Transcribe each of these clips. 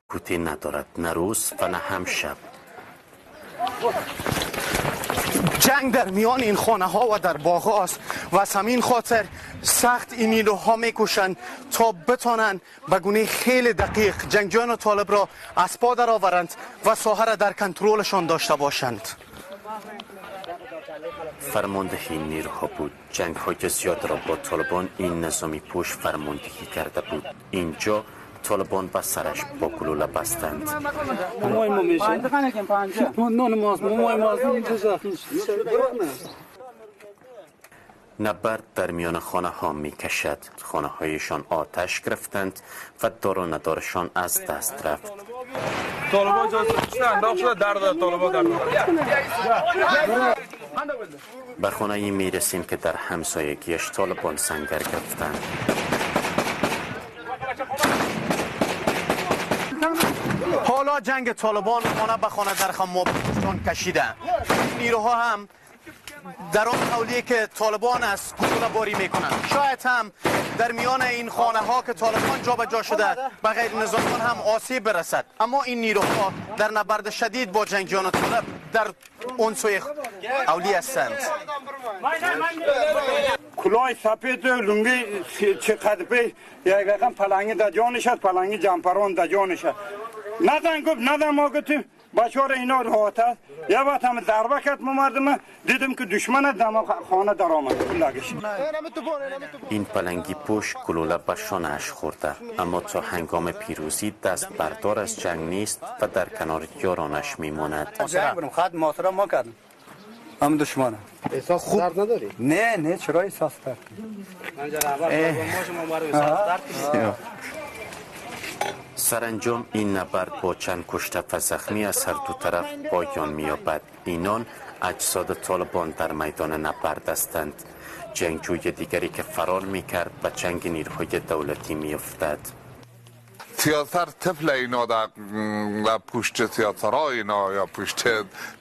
سکوتی ندارد، نه روز و نه هم شب. جنگ در میان این خانه ها و در باغ است و از همین خاطر سخت این نیروها میکوشند تا بتانند به گونه خیلی دقیق جنگجویان طالب را از پا در آورند و ساحه را در کنترلشان داشته باشند. فرماندهی نیروها بود. جنگ های زیاد را با طالبان این نظامی پوش فرماندهی کرده بود. اینجا طالبان به سرش با گلوله بستند. نبرد در میان خانه ها می کشد. خانه هایشان آتش گرفتند و دار و ندارشان از دست رفت. طالبان به خانه می رسیم که در همسایگیش طالبان سنگر گرفتند. حالا جنگ طالبان خانه به خانه در خمابشان کشیده. نیروها هم در آن قولیه که طالبان از گلوله باری میکنند. شاید هم در میان این خانه ها که طالبان جابجا شده به غیر نظامیان هم آسیب برسد، اما این نیروها در نبرد شدید با جنگجویان طالب در اون سوی قولی هستند. کلاه سفید لنگی چقدر پی یک رقم پلنگی در جانش است، پلنگی جمپران در جانش است. ندن گفت ندن ما گفتیم بچه‌ها اینا راحت است. یه وقت هم ضربه کرد مردم، دیدم که دشمن دم خانه در آمد لگش. این پلنگی پوش گلوله به شانه‌اش خورده، اما تا هنگام پیروزی دست بردار از جنگ نیست و در کنار یارانش میماند. جنگ برم خط محاصره ما کردم هم دشمنه. احساس خوب درد نداری؟ نه چرا احساس درد؟ سرانجام این نبرد با چند کشته و زخمی از هر دو طرف پایان می‌یابد. اینان اجساد طالبان در میدان نبرد هستند. جنگجوی دیگری که فرار می‌کرد به چنگ نیروهای دولتی می‌افتد. سیاست طفل اینا در پشت سیاست‌های اینا یا پشت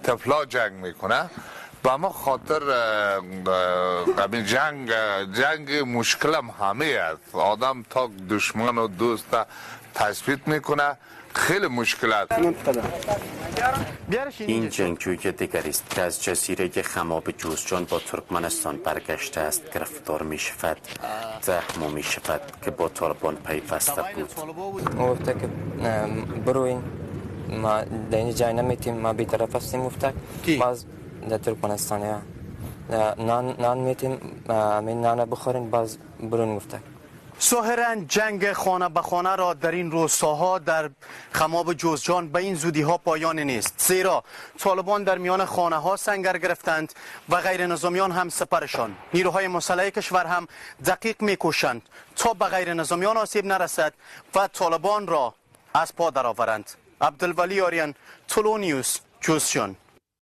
طفلا جنگ میکنه. با ما خاطر جنگ مشکلم همه است. آدم تا دشمن و دوست تثبیت میکنه خیلی مشکلات. این جنگجوی دیگری است که از جزیره خماب جوزجان با ترکمنستان برگشته است. گرفتار می شود، زخم می شود که با طالبان پیوسته بود. گفته که بروین ما در این جای نمیتیم، ما بی طرف هستیم. گفته باز در ترکمنستانی نان میتیم، همین نان بخورین باز برون. گفته ظاهراً جنگ خانه به خانه را در این روستاها در خماب جوزجان به این زودی ها پایان نیست، زیرا طالبان در میان خانه ها سنگر گرفتند و غیر نظامیان هم سپرشان. نیروهای مسلح کشور هم دقیق میکوشند تا به غیر نظامیان آسیب نرسد و طالبان را از پا درآورند. عبدالولی آریان، طلو نیوز، جوزجان.